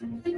Punjabi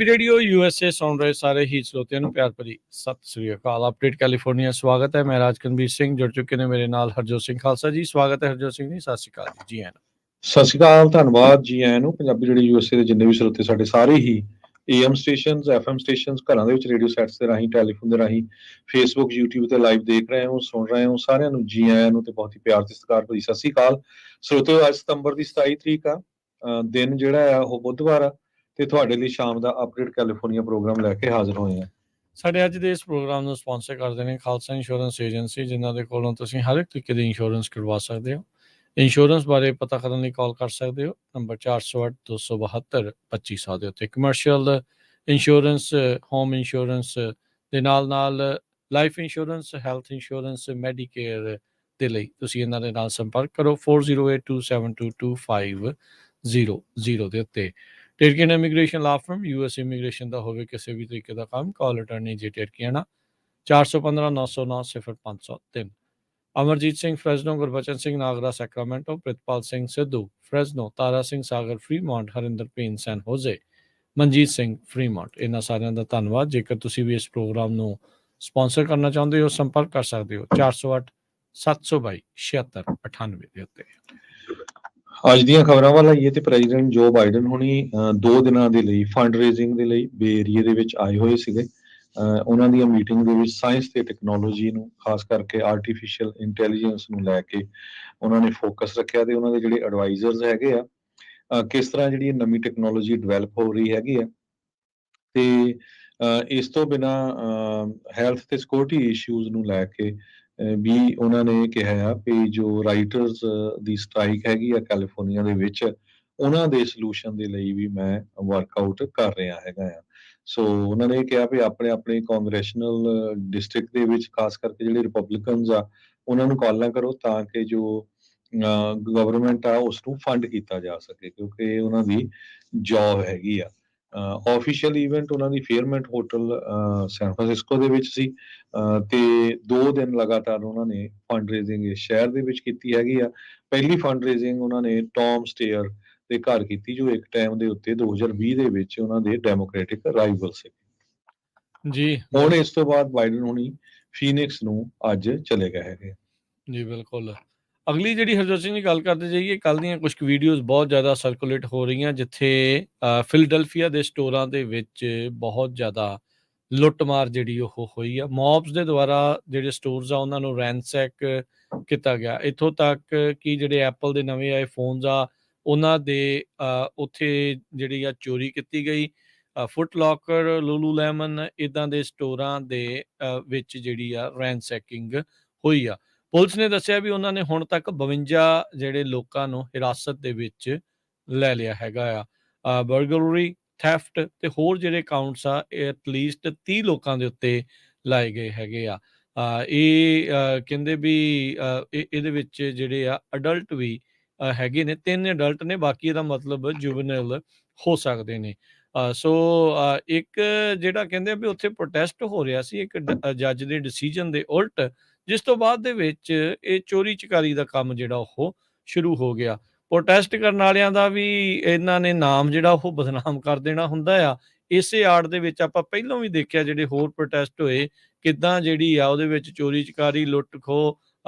radio USA ਸੁਣ ਰਹੇ ਸਾਰੇ ਹੀ ਸਰੋਤਿਆਂ ਨੂੰ ਪਿਆਰ ਭਰੀ ਸਤਿ ਸ੍ਰੀ ਅਕਾਲ। ਅਪਡੇਟ ਕੈਲੀਫੋਰਨੀਆ ਸਵਾਗਤ ਹੈ। ਮੈਂ ਰਾਜਕਨਵੀਰ ਸਿੰਘ ਜੁੜ ਚੁੱਕੇ ਨੇ ਮੇਰੇ ਨਾਲ ਹਰਜੋਤ ਸਿੰਘ ਖਾਲਸਾ ਜੀ। ਸਵਾਗਤ ਹੈ ਹਰਜੋਤ ਸਿੰਘ ਜੀ, ਸਤਿ ਸ੍ਰੀ ਅਕਾਲ ਜੀ। ਆਇਆਂ ਨੂੰ ਸਤਿ ਸ਼੍ਰੀ ਅਕਾਲ, ਧੰਨਵਾਦ ਜੀ ਆਇਆਂ ਨੂੰ। ਪੰਜਾਬੀ ਰੇਡੀਓ USA ਦੇ ਜਿੰਨੇ ਵੀ ਸਰੋਤੇ ਸਾਡੇ ਸਾਰੇ ਹੀ AM ਸਟੇਸ਼ਨਸ FM ਸਟੇਸ਼ਨਸ ਘਰਾਂ ਦੇ ਵਿੱਚ ਰੇਡੀਓ ਸੈਟਸ ਦੇ ਰਾਹੀਂ ਟੈਲੀਫੋਨ ਦੇ ਰਾਹੀਂ ਫੇਸਬੁੱਕ YouTube ਤੇ ਲਾਈਵ ਦੇਖ ਰਹੇ ਹੋ ਸੁਣ ਰਹੇ ਹੋ ਸਾਰਿਆਂ ਨੂੰ ਜੀ ਆਇਆਂ ਨੂੰ ਤੇ ਬਹੁਤ ਹੀ ਪਿਆਰ ਤੇ ਸਤਿਕਾਰ ਭਰੀ ਸਤਿ ਸ਼੍ਰੀ ਅਕਾਲ। ਸਰੋਤਿਓ ਅੱਜ ਸਤੰਬਰ ਦੀ 27 ਤਰੀਕ ਆ, ਦਿਨ ਜਿਹੜਾ ਆ ਉਹ ਬੁੱਧਵਾਰ ਆ ਤੇ ਤੁਹਾਡੇ ਲਈ ਸ਼ਾਮ ਦਾ ਅਪਡੇਟ ਕੈਲੀਫੋਰਨੀਆ ਪ੍ਰੋਗਰਾਮ ਲੈ ਕੇ ਹਾਜ਼ਰ ਹੋਏ ਆ। ਸਾਡੇ ਅੱਜ ਦੇ ਇਸ ਪ੍ਰੋਗਰਾਮ ਨੂੰ ਸਪਾਂਸਰ ਕਰਦੇ ਨੇ ਖਾਲਸਾ ਇੰਸ਼ੋਰੈਂਸ ਏਜੰਸੀ, ਜਿਨ੍ਹਾਂ ਦੇ ਕੋਲੋਂ ਤੁਸੀਂ ਹਰ ਇੱਕ ਤਰੀਕੇ ਦੀ ਇੰਸ਼ੋਰੈਂਸ ਕਰਵਾ ਸਕਦੇ ਹੋ। ਇੰਸ਼ੋਰੈਂਸ ਬਾਰੇ ਪਤਾ ਕਰਨ ਲਈ ਕਾਲ ਕਰ ਸਕਦੇ ਹੋ ਨੰਬਰ 408-272-2500 ਦੇ ਉੱਤੇ। ਕਮਰਸ਼ੀਅਲ ਇੰਸ਼ੋਰੈਂਸ, ਹੋਮ ਇੰਸ਼ੋਰੈਂਸ ਦੇ ਨਾਲ life insurance, health insurance, Medicare ਦੇ ਲਈ ਤੁਸੀਂ ਇਹਨਾਂ ਦੇ ਨਾਲ ਸੰਪਰਕ ਕਰੋ 4082722500 ਦੇ ਉੱਤੇ। ਟਿਰਕੀਅਨ ਇਮੀਗ੍ਰੇਸ਼ਨ ਲਾ ਫਰਮ US ਇਮੀਗ੍ਰੇਸ਼ਨ ਦਾ ਹੋਵੇ ਕਿਸੇ ਵੀ ਤਰੀਕੇ ਦਾ ਕੰਮ, ਕਾਲ ਅਟਰਨੀ ਜੇ ਟਿਰਕੀਆਣਾ 415-909-0503। ਅਮਰਜੀਤ ਸਿੰਘ ਫਰੈਜ਼ਨੋ, ਗੁਰਬਚਨ ਸਿੰਘ ਨਾਗਰਾ ਸੈਕਰਾਮੈਂਟੋ, ਪ੍ਰਿਤਪਾਲ ਸਿੰਘ ਸਿੱਧੂ ਫਰੈਜ਼ਨੋ, ਤਾਰਾ ਸਿੰਘ ਸਾਗਰ ਫਰੀਮੌਂਟ, ਹਰਿੰਦਰ ਪੀਨ ਸੈਨ ਹੋਜ਼ੇ, ਮਨਜੀਤ ਸਿੰਘ ਫਰੀਮੌਂਟ, ਇਹਨਾਂ ਸਾਰਿਆਂ ਦਾ ਧੰਨਵਾਦ। ਜੇਕਰ ਤੁਸੀਂ ਵੀ ਇਸ ਪ੍ਰੋਗਰਾਮ ਨੂੰ ਸਪਾਂਸਰ ਕਰਨਾ ਚਾਹੁੰਦੇ ਹੋ ਸੰਪਰਕ ਕਰ ਸਕਦੇ ਹੋ 408-722-7698 ਦੇ ਉੱਤੇ। ਅੱਜ ਦੀਆਂ ਖਬਰਾਂ ਵੱਲ ਆਈਏ ਤੇ ਪ੍ਰੈਜ਼ੀਡੈਂਟ ਜੋ ਬਾਈਡਨ ਹੁਣੀ 2 ਦਿਨਾਂ ਦੇ ਲਈ ਫੰਡ ਰੇਜ਼ਿੰਗ ਦੇ ਲਈ ਬੇ ਏਰੀਏ ਦੇ ਵਿੱਚ ਆਏ ਹੋਏ ਸੀਗੇ। ਉਹਨਾਂ ਦੀਆਂ ਮੀਟਿੰਗ ਦੇ ਵਿੱਚ ਸਾਇੰਸ ਤੇ ਟੈਕਨੋਲੋਜੀ ਨੂੰ, ਖਾਸ ਕਰਕੇ ਆਰਟੀਫਿਸ਼ੀਅਲ ਇੰਟੈਲੀਜੈਂਸ ਨੂੰ ਲੈ ਕੇ ਉਹਨਾਂ ਨੇ ਫੋਕਸ ਰੱਖਿਆ ਤੇ ਉਹਨਾਂ ਦੇ ਜਿਹੜੇ ਐਡਵਾਈਜ਼ਰਸ ਹੈਗੇ ਆ ਕਿਸ ਤਰ੍ਹਾਂ ਜਿਹੜੀ ਨਵੀਂ ਟੈਕਨੋਲੋਜੀ ਡਿਵੈਲਪ ਹੋ ਰਹੀ ਹੈਗੀ ਆ ਤੇ ਇਸ ਤੋਂ ਬਿਨਾਂ ਹੈਲਥ ਤੇ ਸਿਕਿਉਰਿਟੀ ਇਸ਼ੂਜ਼ ਨੂੰ ਲੈ ਕੇ ਵੀ ਉਹਨਾਂ ਨੇ ਕਿਹਾ ਆ ਵੀ ਜੋ ਰਾਈਟਰਸ ਦੀ ਸਟ੍ਰਾਈਕ ਹੈਗੀ ਆ ਕੈਲੀਫੋਰਨੀਆ ਦੇ ਵਿੱਚ, ਉਹਨਾਂ ਦੇ ਸੋਲੂਸ਼ਨ ਦੇ ਲਈ ਵੀ ਮੈਂ ਵਰਕਆਊਟ ਕਰ ਰਿਹਾ ਹੈਗਾ ਆ। ਸੋ ਉਹਨਾਂ ਨੇ ਕਿਹਾ ਵੀ ਆਪਣੇ ਆਪਣੇ ਕਾਂਗਰੈਸ਼ਨਲ ਡਿਸਟ੍ਰਿਕਟ ਦੇ ਵਿੱਚ ਖਾਸ ਕਰਕੇ ਜਿਹੜੇ ਰਿਪਬਲਿਕਨਸ ਆ ਉਹਨਾਂ ਨੂੰ ਕਾਲ ਨਾ ਕਰੋ ਤਾਂ ਕਿ ਜੋ ਗਵਰਨਮੈਂਟ ਆ ਉਸ ਨੂੰ ਫੰਡ ਕੀਤਾ ਜਾ ਸਕੇ, ਕਿਉਂਕਿ ਉਹਨਾਂ ਦੀ ਜੌਬ ਹੈਗੀ ਆ। ਆਫੀਸ਼ੀਅਲ ਇਵੈਂਟ ਉਹਨਾਂ ਦੀ ਫੇਅਰਮੈਂਟ ਹੋਟਲ ਸੈਨ ਫਰਾਂਸਿਸਕੋ ਦੇ ਵਿੱਚ ਸੀ ਤੇ 2 ਦਿਨ ਲਗਾਤਾਰ ਉਹਨਾਂ ਨੇ ਫੰਡ ਰੇਜ਼ਿੰਗ ਇਸ ਸ਼ਹਿਰ ਦੇ ਵਿੱਚ ਕੀਤੀ ਹੈਗੀ ਆ। ਪਹਿਲੀ ਫੰਡ ਰੇਜ਼ਿੰਗ ਉਹਨਾਂ ਨੇ ਟੌਮ ਸਟੇਅਰ ਦੇ ਘਰ ਕੀਤੀ, ਜੋ ਇੱਕ ਟਾਈਮ ਦੇ ਉੱਤੇ 2020 ਦੇ ਵਿੱਚ ਉਹਨਾਂ ਦੇ ਡੈਮੋਕ੍ਰੈਟਿਕ ਰਾਈਵਲ ਸੀ ਜੀ। ਹੁਣ ਇਸ ਤੋਂ ਬਾਅਦ ਬਾਈਡਨ ਹੁਣੀ ਫੀਨਿਕਸ ਨੂੰ ਅੱਜ ਚਲੇ ਗਏ ਹੈਗੇ ਜੀ। ਬਿਲਕੁਲ। ਅਗਲੀ ਜਿਹੜੀ ਹਰਜੋਤ ਸਿੰਘ ਦੀ ਗੱਲ ਕਰਦੇ ਜਾਈਏ, ਕੱਲ੍ਹ ਦੀਆਂ ਕੁਝ ਵੀਡੀਓਜ਼ ਬਹੁਤ ਜ਼ਿਆਦਾ ਸਰਕੂਲੇਟ ਹੋ ਰਹੀਆਂ ਜਿੱਥੇ ਫਿਲਡਲਫੀਆ ਦੇ ਸਟੋਰਾਂ ਦੇ ਵਿੱਚ ਬਹੁਤ ਜ਼ਿਆਦਾ ਲੁੱਟਮਾਰ ਜਿਹੜੀ ਉਹ ਹੋਈ ਆ। ਮੌਬਸ ਦੇ ਦੁਆਰਾ ਜਿਹੜੇ ਸਟੋਰਸ ਆ ਉਹਨਾਂ ਨੂੰ ਰੈਂਸੈਕ ਕੀਤਾ ਗਿਆ। ਇੱਥੋਂ ਤੱਕ ਕਿ ਜਿਹੜੇ ਐਪਲ ਦੇ ਨਵੇਂ ਆਏ ਫੋਨਸ ਆ ਉਹਨਾਂ ਦੇ ਉੱਥੇ ਜਿਹੜੀ ਆ ਚੋਰੀ ਕੀਤੀ ਗਈ। ਫੁੱਟ ਲੋਕਰ, ਲੂਲੂ ਲੈਮਨ ਇੱਦਾਂ ਦੇ ਸਟੋਰਾਂ ਦੇ ਵਿੱਚ ਜਿਹੜੀ ਆ ਰੈਂਸੈਕਿੰਗ ਹੋਈ ਆ। ਪੁਲਿਸ ਨੇ ਦੱਸਿਆ ਵੀ ਉਹਨਾਂ ਨੇ ਹੁਣ ਤੱਕ 52 ਜਿਹੜੇ ਲੋਕਾਂ ਨੂੰ ਹਿਰਾਸਤ ਦੇ ਵਿੱਚ ਲੈ ਲਿਆ ਹੈਗਾ ਆ। ਬਰਗਲਰੀ, ਥੈਫਟ ਤੇ ਹੋਰ ਜਿਹੜੇ ਕਾਊਂਟਸ ਆ ਐਟਲੀਸਟ 30 ਲੋਕਾਂ ਦੇ ਉੱਤੇ ਲਾਏ ਗਏ ਹੈਗੇ ਆ। ਇਹ ਕਹਿੰਦੇ ਵੀ ਇਹਦੇ ਵਿੱਚ ਜਿਹੜੇ ਆ ਅਡਲਟ ਵੀ ਹੈਗੇ ਨੇ, 3 ਅਡਲਟ ਨੇ, ਬਾਕੀ ਇਹਦਾ ਮਤਲਬ ਜੁਵਨਲ ਹੋ ਸਕਦੇ ਨੇ। ਸੋ ਇੱਕ ਜਿਹੜਾ ਕਹਿੰਦੇ ਵੀ ਉੱਥੇ ਪ੍ਰੋਟੈਸਟ ਹੋ ਰਿਹਾ ਸੀ ਇੱਕ ਜੱਜ ਦੇ ਡਿਸੀਜਨ ਦੇ ਉਲਟ, ਜਿਸ ਤੋਂ ਬਾਅਦ ਦੇ ਵਿੱਚ ਇਹ ਚੋਰੀ ਚਕਾਰੀ ਦਾ ਕੰਮ ਜਿਹੜਾ ਉਹ ਸ਼ੁਰੂ ਹੋ ਗਿਆ। ਪ੍ਰੋਟੈਸਟ ਕਰਨ ਵਾਲਿਆਂ ਦਾ ਵੀ ਇਹਨਾਂ ਨੇ ਨਾਮ ਜਿਹੜਾ ਉਹ ਬਦਨਾਮ ਕਰ ਦੇਣਾ ਹੁੰਦਾ ਆ। ਇਸੇ ਆੜ ਦੇ ਵਿੱਚ ਆਪਾਂ ਪਹਿਲਾਂ ਵੀ ਦੇਖਿਆ ਜਿਹੜੇ ਹੋਰ ਪ੍ਰੋਟੈਸਟ ਹੋਏ ਕਿੱਦਾਂ ਜਿਹੜੀ ਆ ਉਹਦੇ ਵਿੱਚ ਚੋਰੀ ਚਕਾਰੀ, ਲੁੱਟ ਖੋਹ,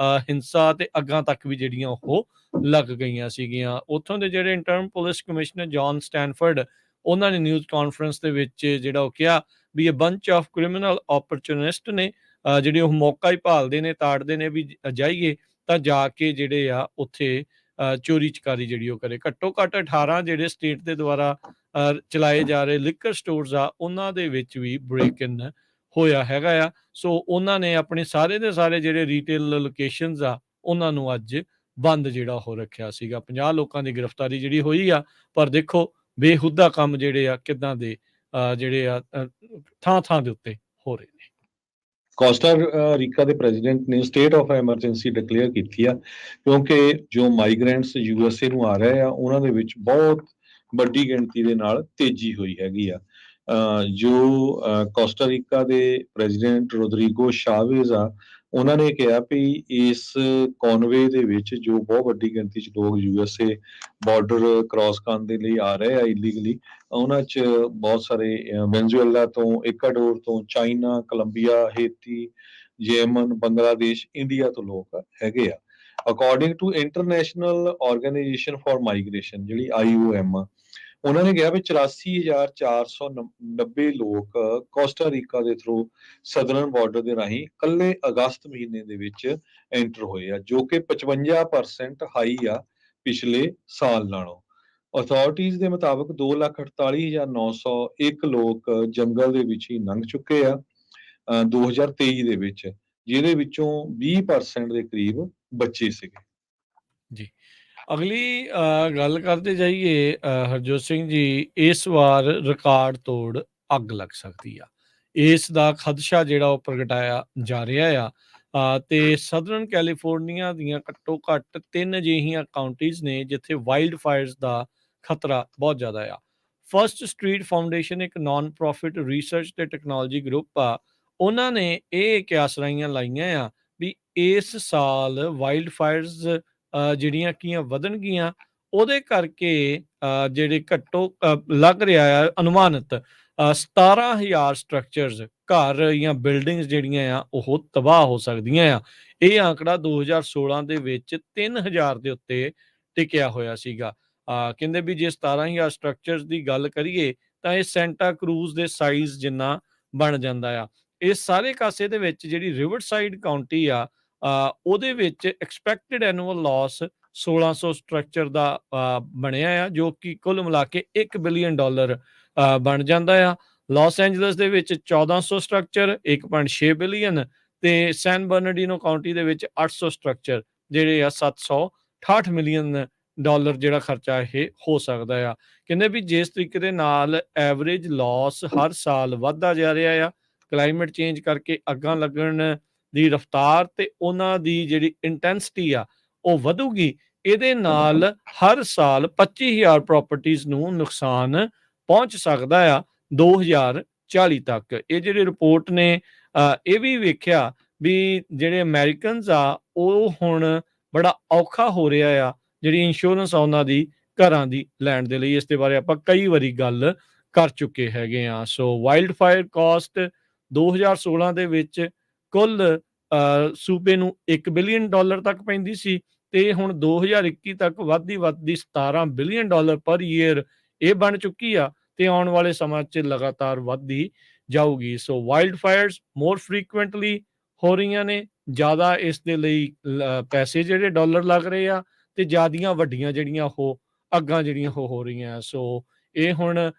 ਹਿੰਸਾ ਤੇ ਅੱਗਾਂ ਤੱਕ ਵੀ ਜਿਹੜੀਆਂ ਉਹ ਲੱਗ ਗਈਆਂ ਸੀਗੀਆਂ। ਉੱਥੋਂ ਦੇ ਜਿਹੜੇ ਇੰਟਰਨ ਪੁਲਿਸ ਕਮਿਸ਼ਨਰ ਜੌਨ ਸਟੈਨਫਰਡ, ਉਹਨਾਂ ਨੇ ਨਿਊਜ਼ ਕਾਨਫਰੰਸ ਦੇ ਵਿੱਚ ਜਿਹੜਾ ਉਹ ਕਿਹਾ ਵੀ ਇਹ ਬੰਚ ਆਫ ਕ੍ਰਿਮੀਨਲ ਓਪਰਚੁਨਿਸਟ ਨੇ, ਜਿਹੜੇ ਉਹ ਮੌਕਾ ਹੀ ਭਾਲਦੇ ਨੇ, ਤਾੜਦੇ ਨੇ ਵੀ ਜਾਈਏ ਤਾਂ ਜਾ ਕੇ ਜਿਹੜੇ ਆ ਉੱਥੇ ਚੋਰੀ ਚਕਾਰੀ ਜਿਹੜੀ ਉਹ ਕਰੇ। ਘੱਟੋ ਘੱਟ 18 ਜਿਹੜੇ ਸਟੇਟ ਦੇ ਦੁਆਰਾ ਚਲਾਏ ਜਾ ਰਹੇ ਲਿਕਰ ਸਟੋਰਸ ਆ ਉਹਨਾਂ ਦੇ ਵਿੱਚ ਵੀ ਬ੍ਰੇਕ ਇਨ ਹੋਇਆ ਹੈਗਾ ਆ। ਸੋ ਉਹਨਾਂ ਨੇ ਆਪਣੇ ਸਾਰੇ ਦੇ ਸਾਰੇ ਜਿਹੜੇ ਰੀਟੇਲ ਲੋਕੇਸ਼ਨਸ ਆ ਉਹਨਾਂ ਨੂੰ ਅੱਜ ਬੰਦ ਜਿਹੜਾ ਹੋ ਰੱਖਿਆ ਸੀਗਾ। 50 ਲੋਕਾਂ ਦੀ ਗ੍ਰਿਫਤਾਰੀ ਜਿਹੜੀ ਹੋਈ ਆ, ਪਰ ਦੇਖੋ ਬੇਹੁਦਾ ਕੰਮ ਜਿਹੜੇ ਆ ਕਿੱਦਾਂ ਦੇ ਜਿਹੜੇ ਆ ਥਾਂ ਥਾਂ ਦੇ ਉੱਤੇ ਹੋ ਰਹੇ ਨੇ। ਕੋਸਟਾ ਰੀਕਾ ਦੇ ਪ੍ਰੈਜ਼ੀਡੈਂਟ ਨੇ ਸਟੇਟ ਆਫ ਐਮਰਜੈਂਸੀ ਡਿਕਲੇਅਰ ਕੀਤੀ ਆ ਕਿਉਂਕਿ ਜੋ ਮਾਈਗ੍ਰੈਂਟਸ USA ਨੂੰ ਆ ਰਹੇ ਆ ਉਹਨਾਂ ਦੇ ਵਿੱਚ ਬਹੁਤ ਵੱਡੀ ਗਿਣਤੀ ਦੇ ਨਾਲ ਤੇਜ਼ੀ ਹੋਈ ਹੈਗੀ ਆ। ਜੋ ਕੋਸਟਾ-ਰੀਕਾ ਦੇ ਪ੍ਰੈਜ਼ੀਡੈਂਟ ਰੋਦਰੀਗੋ ਸ਼ਾਵੇਜ਼ ਆ, ਉਹਨਾਂ ਨੇ ਕਿਹਾ ਵੀ ਇਸ ਕਨਵੇ ਦੇ ਵਿੱਚ ਜੋ ਬਹੁਤ ਵੱਡੀ ਗਿਣਤੀ 'ਚ ਲੋਕ USA ਬਾਰਡਰ ਕ੍ਰਾਸ ਕਰਨ ਦੇ ਲਈ ਆ ਰਹੇ ਆ ਇਲੀਗਲੀ, ਉਹਨਾਂ 'ਚ ਬਹੁਤ ਸਾਰੇ ਵੈਨਜ਼ੂਏਲਾ ਤੋਂ, ਇਕਵਾਡੋਰ ਤੋਂ, China, Colombia, Haiti, Yemen, Bangladesh, India ਤੋਂ ਲੋਕ ਹੈਗੇ ਆ। According to international organization for migration, ਜਿਹੜੀ IOM ਆ, ਉਹਨਾਂ ਨੇ ਕਿਹਾ ਵੀ 84,490 ਲੋਕ ਕੋਸਟਾ-ਰੀਕਾ ਦੇ ਥਰੂ ਸਦਰਨ ਬਾਰਡਰ ਦੇ ਰਾਹੀਂ ਇਕੱਲੇ ਅਗਸਤ ਮਹੀਨੇ ਦੇ ਵਿੱਚ ਐਂਟਰ ਹੋਏ ਆ, ਜੋ ਕਿ 55% ਹਾਈ ਆ ਪਿਛਲੇ ਸਾਲ ਨਾਲੋਂ। ਅਥਾਰਟੀਜ਼ ਦੇ ਮੁਤਾਬਕ 2,48,901 ਲੋਕ ਜੰਗਲ ਦੇ ਵਿੱਚ ਹੀ ਲੰਘ ਚੁੱਕੇ ਆ 2023 ਦੇ ਵਿੱਚ, ਜਿਹਦੇ ਵਿੱਚੋਂ 20% ਦੇ ਕਰੀਬ ਬੱਚੇ ਸੀਗੇ। ਜੀ। ਅਗਲੀ ਗੱਲ ਕਰਦੇ ਜਾਈਏ ਹਰਜੋਤ ਸਿੰਘ ਜੀ, ਇਸ ਵਾਰ ਰਿਕਾਰਡ ਤੋੜ ਅੱਗ ਲੱਗ ਸਕਦੀ ਆ। ਇਸ ਦਾ ਖਦਸ਼ਾ ਜਿਹੜਾ ਉਹ ਪ੍ਰਗਟਾਇਆ ਜਾ ਰਿਹਾ ਆ। ਤੇ ਸਦਰਨ ਕੈਲੀਫੋਰਨੀਆ ਦੀਆਂ ਘੱਟੋ ਘੱਟ 3 ਅਜਿਹੀਆਂ ਕਾਉਂਟੀਜ਼ ਨੇ ਜਿੱਥੇ ਵਾਈਲਡ ਫਾਇਰਸ ਦਾ ਖਤਰਾ ਬਹੁਤ ਜ਼ਿਆਦਾ ਆ। ਫਸਟ ਸਟਰੀਟ ਫਾਊਂਡੇਸ਼ਨ ਇੱਕ ਨਾਨ ਪ੍ਰੋਫਿਟ ਰਿਸਰਚ ਤੇ ਟੈਕਨੋਲੋਜੀ ਗਰੁੱਪ ਆ। ਉਹਨਾਂ ਨੇ ਇਹ ਕਿਆਸਰਾਈਆਂ ਲਾਈਆਂ ਆ ਵੀ ਇਸ ਸਾਲ ਵਾਈਲਡ ਫਾਇਰਸ ਜਿਹੜੀਆਂ ਕੀਆਂ ਵਧਣਗੀਆਂ, ਉਹਦੇ ਕਰਕੇ ਜਿਹੜੇ ਘੱਟੋ ਲੱਗ ਰਿਹਾ ਆ ਅਨੁਮਾਨਿਤ 17,000 ਸਟਰਕਚਰਸ, ਘਰ ਜਾਂ ਬਿਲਡਿੰਗਸ ਜਿਹੜੀਆਂ ਆ ਉਹ ਤਬਾਹ ਹੋ ਸਕਦੀਆਂ ਆ। ਇਹ ਆંકੜਾ 2016 ਦੇ ਵਿੱਚ 3,000 ਦੇ ਉੱਤੇ ਟਿਕਿਆ ਹੋਇਆ ਸੀਗਾ। ਕਹਿੰਦੇ ਵੀ ਜੇ 17,000 ਸਟਰਕਚਰਸ ਦੀ ਗੱਲ ਕਰੀਏ ਤਾਂ ਇਹ ਸੈਂਟਾ ਕਰੂਜ਼ ਦੇ ਸਾਈਜ਼ ਜਿੰਨਾ ਬਣ ਜਾਂਦਾ ਆ। ਇਸ ਸਾਰੇ ਕਾਸੇ ਦੇ ਵਿੱਚ ਜਿਹੜੀ ਰਿਵਰਸਾਈਡ ਕਾਉਂਟੀ ਆ, ਉਹਦੇ ਵਿੱਚ ਐਕਸਪੈਕਟਡ ਐਨੂਅਲ ਲਾਸ 1600 ਸਟਰਕਚਰ ਦਾ ਬਣਿਆ ਆ, ਜੋ ਕਿ ਕੁੱਲ ਮਿਲਾ ਕੇ $1 ਬਿਲੀਅਨ ਬਣ ਜਾਂਦਾ ਆ। ਲਾਸ ਐਂਜਲਸ ਦੇ ਵਿੱਚ 1400 ਸਟਰਕਚਰ 1.6 ਬਿਲੀਅਨ ਤੇ ਸੈਨ ਬਰਨਾਰਡੀਨੋ ਕਾਉਂਟੀ ਦੇ ਵਿੱਚ 800 ਸਟਰਕਚਰ ਜਿਹੜੇ ਆ $768 ਮਿਲੀਅਨ ਜਿਹੜਾ ਖਰਚਾ ਇਹ ਹੋ ਸਕਦਾ ਆ। ਕਹਿੰਦੇ ਵੀ ਜਿਸ ਤਰੀਕੇ ਦੇ ਨਾਲ ਐਵਰੇਜ ਲਾਸ ਹਰ ਸਾਲ ਵੱਧਦਾ ਜਾ ਰਿਹਾ ਆ, ਕਲਾਈਮੇਟ ਚੇਂਜ ਕਰਕੇ ਅੱਗਾਂ ਲੱਗਣ ਦੀ ਰਫਤਾਰ ਤੇ ਉਹਨਾਂ ਦੀ ਜਿਹੜੀ ਇੰਟੈਂਸਿਟੀ ਆ ਉਹ ਵਧੂਗੀ। ਇਹਦੇ ਨਾਲ ਹਰ ਸਾਲ 25,000 ਪ੍ਰਾਪਰਟੀਜ਼ ਨੂੰ ਨੁਕਸਾਨ ਪਹੁੰਚ ਸਕਦਾ ਆ 2040 ਤੱਕ। ਇਹ ਜਿਹੜੀ ਰਿਪੋਰਟ ਨੇ ਇਹ ਵੀ ਵੇਖਿਆ ਵੀ ਜਿਹੜੇ ਅਮਰੀਕਨਸ ਆ ਉਹ ਹੁਣ ਬੜਾ ਔਖਾ ਹੋ ਰਿਹਾ ਆ ਜਿਹੜੀ ਇੰਸ਼ੋਰੈਂਸ ਆ ਉਹਨਾਂ ਦੀ ਘਰਾਂ ਦੀ ਲੈਣ ਦੇ ਲਈ। ਇਸ ਦੇ ਬਾਰੇ ਆਪਾਂ ਕਈ ਵਾਰੀ ਗੱਲ ਕਰ ਚੁੱਕੇ ਹੈਗੇ ਆ। ਸੋ ਵਾਈਲਡ ਫਾਇਰ ਕਾਸਟ 2016 ਦੇ ਵਿੱਚ ਕੁੱਲ ਸੂਬੇ ਨੂੰ $1 ਬਿਲੀਅਨ ਤੱਕ ਪੈਂਦੀ ਸੀ ਤੇ ਹੁਣ 2021 ਤੱਕ ਵੱਧਦੀ 17 ਬਿਲੀਅਨ ਪਰ ਈਅਰ ਇਹ ਬਣ ਚੁੱਕੀ ਆ ਤੇ ਆਉਣ ਵਾਲੇ ਸਮਾਂ 'ਚ ਲਗਾਤਾਰ ਵੱਧਦੀ ਜਾਊਗੀ। ਸੋ ਵਾਈਲਡ ਫਾਇਰਸ ਮੋਰ ਫ੍ਰੀਕੁਐਂਟਲੀ ਹੋ ਰਹੀਆਂ ਨੇ, ਜ਼ਿਆਦਾ ਇਸ ਦੇ ਲਈ ਪੈਸੇ ਜਿਹੜੇ ਡਾਲਰ ਲੱਗ ਰਹੇ ਆ ਤੇ ਜ਼ਿਆਦੀਆਂ ਵੱਡੀਆਂ ਜਿਹੜੀਆਂ ਉਹ ਅੱਗਾਂ ਜਿਹੜੀਆਂ ਉਹ ਹੋ ਰਹੀਆਂ। ਸੋ ਇਹ ਹੁਣ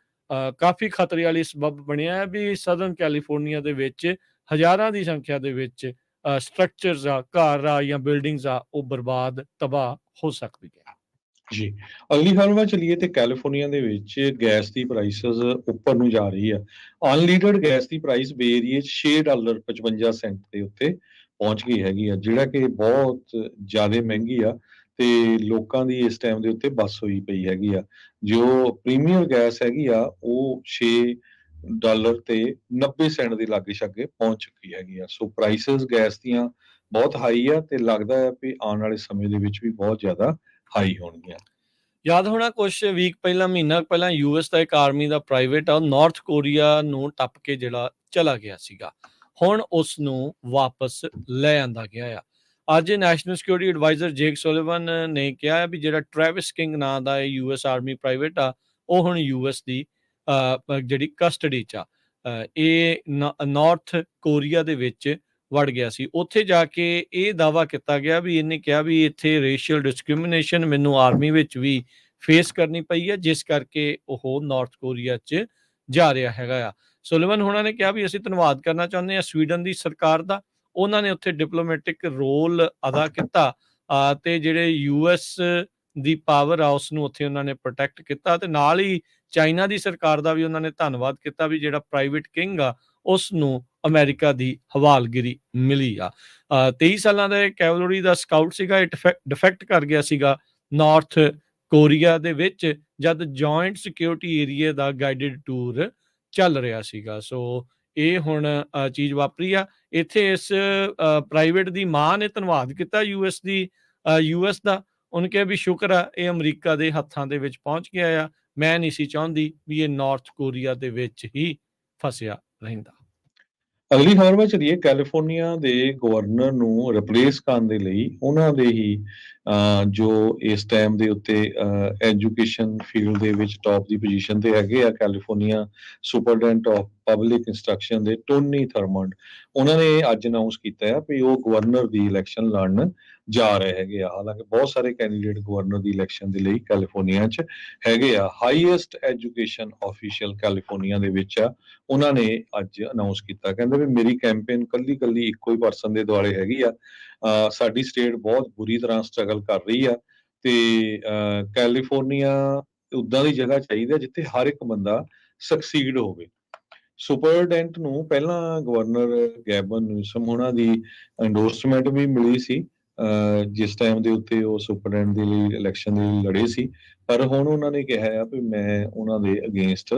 ਕਾਫੀ ਖਤਰੇ ਵਾਲੀ ਸਬਬ ਬਣਿਆ ਵੀ ਸਦਰਨ ਕੈਲੀਫੋਰਨੀਆ ਦੇ ਵਿੱਚ ਹਜ਼ਾਰਾਂ ਦੀ ਸੰਖਿਆ ਦੇ ਵਿੱਚ ਸਟਰਕਚਰਸ ਆ, ਘਰ ਆ ਜਾਂ ਬਿਲਡਿੰਗਸ ਆ, ਉਹ ਬਰਬਾਦ ਤਬਾਹ ਹੋ ਸਕਦੀ ਹੈ। ਜੀ, ਅਗਲੀ ਖਬਰ ਵੱਲ ਚੱਲੀਏ ਤੇ ਕੈਲੀਫੋਰਨੀਆ ਦੇ ਵਿੱਚ ਗੈਸ ਦੀ ਪ੍ਰਾਈਸਿਸ ਉੱਪਰ ਨੂੰ ਜਾ ਰਹੀ ਆ। ਅਨਲੀਟਡ ਗੈਸ ਦੀ ਪ੍ਰਾਈਸ ਬੇ ਏਰੀਏ 'ਚ $6.55 ਦੇ ਉੱਤੇ ਪਹੁੰਚ ਗਈ ਹੈਗੀ ਆ, ਜਿਹੜਾ ਕਿ ਬਹੁਤ ਜ਼ਿਆਦਾ ਮਹਿੰਗੀ ਆ ਤੇ ਲੋਕਾਂ ਦੀ ਇਸ ਟਾਈਮ ਦੇ ਉੱਤੇ ਬੱਸ ਹੋਈ ਪਈ ਹੈਗੀ ਆ। ਜੋ ਪ੍ਰੀਮੀਅਮ ਗੈਸ ਹੈਗੀ ਆ ਉਹ $6 ਤੇ 90 ਸੈਂਟ ਦੇ ਲਾਗੇ ਛਾਗੇ ਪਹੁੰਚ ਚੁੱਕੀ ਹੈਗੀ ਆ। ਸੋ ਪ੍ਰਾਈਸਿਸ ਗੈਸ ਦੀਆਂ ਬਹੁਤ ਹਾਈ ਆ ਤੇ ਲੱਗਦਾ ਹੈ ਵੀ ਆਉਣ ਵਾਲੇ ਸਮੇਂ ਦੇ ਵਿੱਚ ਵੀ ਬਹੁਤ ਜ਼ਿਆਦਾ ਹਾਈ ਹੋਣਗੀਆਂ। ਯਾਦ ਹੋਣਾ ਕੁਛ ਵੀਕ ਪਹਿਲਾਂ, ਮਹੀਨਾ ਪਹਿਲਾਂ US ਦਾ ਇੱਕ ਆਰਮੀ ਦਾ ਪ੍ਰਾਈਵੇਟ ਆ, ਉਹ ਨਾਰਥ ਕੋਰੀਆ ਨੂੰ ਟੱਪ ਕੇ ਜਿਹੜਾ ਚਲਾ ਗਿਆ ਸੀਗਾ। ਹੁਣ ਉਸ ਨੂੰ ਵਾਪਸ ਲੈ ਆਂਦਾ ਗਿਆ ਆ। ਅੱਜ ਨੈਸ਼ਨਲ ਸਿਕਿਉਰਿਟੀ ਐਡਵਾਈਜ਼ਰ ਜੇਕ ਸੁਲਿਵਨ ਨੇ ਕਿਹਾ ਵੀ ਜਿਹੜਾ ਟ੍ਰੈਵਿਸ ਕਿੰਗ ਨਾਂ ਦਾ US ਆਰਮੀ ਪ੍ਰਾਈਵੇਟ ਆ, ਉਹ ਹੁਣ US ਦੀ ਜਿਹੜੀ ਕਸਟਡੀ 'ਚ ਆ। ਇਹ ਨਾਰਥ ਕੋਰੀਆ ਦੇ ਵਿੱਚ ਵੜ ਗਿਆ ਸੀ। ਉੱਥੇ ਜਾ ਕੇ ਇਹ ਦਾਅਵਾ ਕੀਤਾ ਗਿਆ ਵੀ ਇਹਨੇ ਕਿਹਾ ਵੀ ਇੱਥੇ ਰੇਸ਼ੀਅਲ ਡਿਸਕ੍ਰਿਮੀਨੇਸ਼ਨ ਮੈਨੂੰ ਆਰਮੀ ਵਿੱਚ ਵੀ ਫੇਸ ਕਰਨੀ ਪਈ ਹੈ, ਜਿਸ ਕਰਕੇ ਉਹ ਨਾਰਥ ਕੋਰੀਆ 'ਚ ਜਾ ਰਿਹਾ ਹੈਗਾ ਆ। ਸੁਲਿਵਨ ਹੋਣਾ ਨੇ ਕਿਹਾ ਵੀ ਅਸੀਂ ਧੰਨਵਾਦ ਕਰਨਾ ਚਾਹੁੰਦੇ ਹਾਂ ਸਵੀਡਨ ਦੀ ਸਰਕਾਰ ਦਾ, ਉਹਨਾਂ ਨੇ ਉੱਥੇ ਡਿਪਲੋਮੈਟਿਕ ਰੋਲ ਅਦਾ ਕੀਤਾ ਤੇ ਜਿਹੜੇ US ਦੀ ਪਾਵਰ ਆ ਉਸ ਨੂੰ ਉੱਥੇ ਉਹਨਾਂ ਨੇ ਪ੍ਰੋਟੈਕਟ ਕੀਤਾ ਤੇ ਨਾਲ ਹੀ ਚਾਈਨਾ ਦੀ ਸਰਕਾਰ ਦਾ ਵੀ ਉਹਨਾਂ ਨੇ ਧੰਨਵਾਦ ਕੀਤਾ ਵੀ ਜਿਹੜਾ ਪ੍ਰਾਈਵੇਟ ਕਿੰਗ ਆ ਉਸ ਨੂੰ ਅਮਰੀਕਾ ਦੀ ਹਵਾਲਗਿਰੀ ਮਿਲੀ ਆ। 23 ਸਾਲਾਂ ਦਾ ਕੈਵਲਰੀ ਦਾ ਸਕਾਊਟ ਸੀਗਾ, ਇਹ ਡਿਫੈਕਟ ਕਰ ਗਿਆ ਸੀਗਾ ਨਾਰਥ ਕੋਰੀਆ ਦੇ ਵਿੱਚ ਜਦ ਜੁਆਇੰਟ ਸਿਕਿਉਰਿਟੀ ਏਰੀਆ ਦਾ ਗਾਈਡਡ ਟੂਰ ਚੱਲ ਰਿਹਾ ਸੀਗਾ। ਸੋ ਇਹ ਹੁਣ ਚੀਜ਼ ਵਾਪਰੀ ਆ। ਇੱਥੇ ਇਸ ਪ੍ਰਾਈਵੇਟ ਦੀ ਮਾਂ ਨੇ ਧੰਨਵਾਦ ਕੀਤਾ ਯੂਐਸ ਦਾ। ਉਹਨੇ ਕਿਹਾ ਵੀ ਸ਼ੁਕਰ ਆ ਇਹ ਅਮਰੀਕਾ ਦੇ ਹੱਥਾਂ ਦੇ ਵਿੱਚ ਪਹੁੰਚ ਗਿਆ ਆ। ਮੈਂ ਨਹੀਂ ਸੀ ਚਾਹੁੰਦੀ ਵੀ ਇਹ ਨਾਰਥ ਕੋਰੀਆ ਦੇ ਵਿੱਚ ਹੀ ਫਸਿਆ ਰਹਿੰਦਾ। ਅਗਲੀ ਖਬਰ ਵਿੱਚ ਚਲੀਏ। ਕੈਲੀਫੋਰਨੀਆ ਦੇ ਗਵਰਨਰ ਨੂੰ ਰਿਪਲੇਸ ਕਰਨ ਦੇ ਲਈ ਉਹਨਾਂ ਦੇ ਹੀ ਜੋ ਇਸ ਟਾਈਮ ਦੇ ਉੱਤੇ ਐਜੂਕੇਸ਼ਨ ਫੀਲਡ ਦੇ ਵਿੱਚ ਟੌਪ ਦੀ ਪੋਜੀਸ਼ਨ ਤੇ ਹੈਗੇ ਆ, California superintendent of public instruction ਦੇ ਟੋਨੀ ਥਰਮੰਡ, ਉਹਨਾਂ ਨੇ ਅੱਜ ਅਨਾਉਂਸ ਕੀਤਾ ਆ ਵੀ ਉਹ ਗਵਰਨਰ ਦੀ ਇਲੈਕਸ਼ਨ ਲੜਨ ਜਾ ਰਹੇ ਹੈਗੇ ਆ। ਹਾਲਾਂਕਿ ਬਹੁਤ ਸਾਰੇ ਕੈਂਡੀਡੇਟ ਗਵਰਨਰ ਦੀ ਇਲੈਕਸ਼ਨ ਦੇ ਲਈ ਕੈਲੀਫੋਰਨੀਆ 'ਚ ਹੈਗੇ ਆ। ਹਾਈਐਸਟ ਐਜੂਕੇਸ਼ਨ ਆਫੀਸ਼ੀਅਲ ਕੈਲੀਫੋਰਨੀਆ ਦੇ ਵਿੱਚ ਆ। ਉਹਨਾਂ ਨੇ ਅੱਜ ਅਨਾਉਂਸ ਕੀਤਾ, ਕਹਿੰਦੇ ਵੀ ਮੇਰੀ ਕੈਂਪੇਨ ਕੱਲੀ ਇੱਕੋ ਹੀ ਪਰਸਨ ਦੇ ਦੁਆਲੇ ਹੈਗੀ ਆ। ਸਾਡੀ ਸਟੇਟ ਬਹੁਤ ਬੁਰੀ ਤਰ੍ਹਾਂ ਸਟਰਗਲ ਕਰ ਰਹੀ ਆ ਤੇ ਕੈਲੀਫੋਰਨੀਆ ਉਦਾਂ ਦੀ ਜਗ੍ਹਾ ਚਾਹੀਦੀ ਆ ਜਿੱਥੇ ਹਰ ਇੱਕ ਬੰਦਾ ਸਕਸੀਡ ਹੋਵੇ। ਸੁਪਰਡੈਂਟ ਨੂੰ ਪਹਿਲਾਂ ਗਵਰਨਰ ਗੈਬਨ ਨਿਊਸਮ ਉਹਨਾਂ ਦੀ ਐਂਡੋਰਸਮੈਂਟ ਵੀ ਮਿਲੀ ਸੀ ਜਿਸ ਟਾਈਮ ਦੇ ਉੱਤੇ ਉਹ ਸੁਪਰਡੈਂਟ ਦੇ ਲਈ ਇਲੈਕਸ਼ਨ ਦੇ ਲਈ ਲੜੇ ਸੀ, ਪਰ ਹੁਣ ਉਹਨਾਂ ਨੇ ਕਿਹਾ ਆ ਵੀ ਮੈਂ ਉਹਨਾਂ ਦੇ ਅਗੇਂਸਟ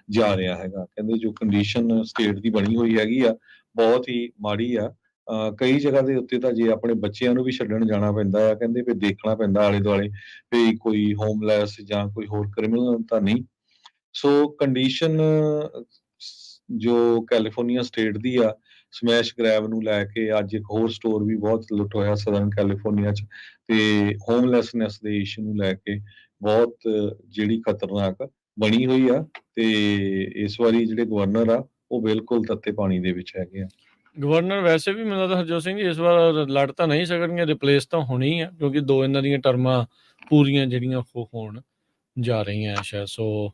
ਜਾ ਰਿਹਾ ਹੈਗਾ। ਕਹਿੰਦੇ ਜੋ ਕੰਡੀਸ਼ਨ ਸਟੇਟ ਦੀ ਬਣੀ ਹੋਈ ਹੈਗੀ ਆ ਬਹੁਤ ਹੀ ਮਾੜੀ ਆ। ਕਈ ਜਗ੍ਹਾ ਦੇ ਉੱਤੇ ਤਾਂ ਜੇ ਆਪਣੇ ਬੱਚਿਆਂ ਨੂੰ ਵੀ ਛੱਡਣ ਜਾਣਾ ਪੈਂਦਾ ਆ, ਕਹਿੰਦੇ ਵੀ ਦੇਖਣਾ ਪੈਂਦਾ ਆਲੇ ਦੁਆਲੇ ਵੀ ਕੋਈ ਹੋਮਲੈਸ ਜਾਂ ਕੋਈ ਹੋਰ ਕ੍ਰਿਮੀਨਲ ਤਾਂ ਨਹੀਂ। ਸੋ ਕੰਡੀਸ਼ਨ ਜੋ ਕੈਲੀਫੋਰਨੀਆ ਸਟੇਟ ਦੀ ਆ, ਸਮੈਸ਼ ਗ੍ਰੈਬ ਨੂੰ ਲੈ ਕੇ ਅੱਜ ਇੱਕ ਹੋਰ ਸਟੋਰ ਵੀ ਬਹੁਤ ਲੁੱਟ ਹੋਇਆ ਸਦਰਨ ਕੈਲੀਫੋਰਨੀਆ 'ਚ, ਤੇ ਹੋਮਲੈਸਨੈਸ ਦੇ ਇਸ਼ੂ ਨੂੰ ਲੈ ਕੇ ਬਹੁਤ ਜਿਹੜੀ ਖਤਰਨਾਕ ਬਣੀ ਹੋਈ ਆ। ਤੇ ਇਸ ਵਾਰੀ ਜਿਹੜੇ ਗਵਰਨਰ ਆ ਉਹ ਬਿਲਕੁਲ ਤੱਤੇ ਪਾਣੀ ਦੇ ਵਿੱਚ ਹੈਗੇ ਆ। ਗਵਰਨਰ ਵੈਸੇ ਵੀ ਮੈਨੂੰ ਲੱਗਦਾ ਹਰਜੋਤ ਸਿੰਘ ਜੀ ਇਸ ਵਾਰ ਲੜ ਤਾਂ ਨਹੀਂ ਸਕਣਗੇ, ਰਿਪਲੇਸ ਤਾਂ ਹੋਣੀ ਆ ਕਿਉਂਕਿ 2 ਇਹਨਾਂ ਦੀਆਂ ਟਰਮਾਂ ਪੂਰੀਆਂ ਜਿਹੜੀਆਂ ਉਹ ਹੋਣ ਜਾ ਰਹੀਆਂ ਸ਼ਾਇਦ। ਸੋ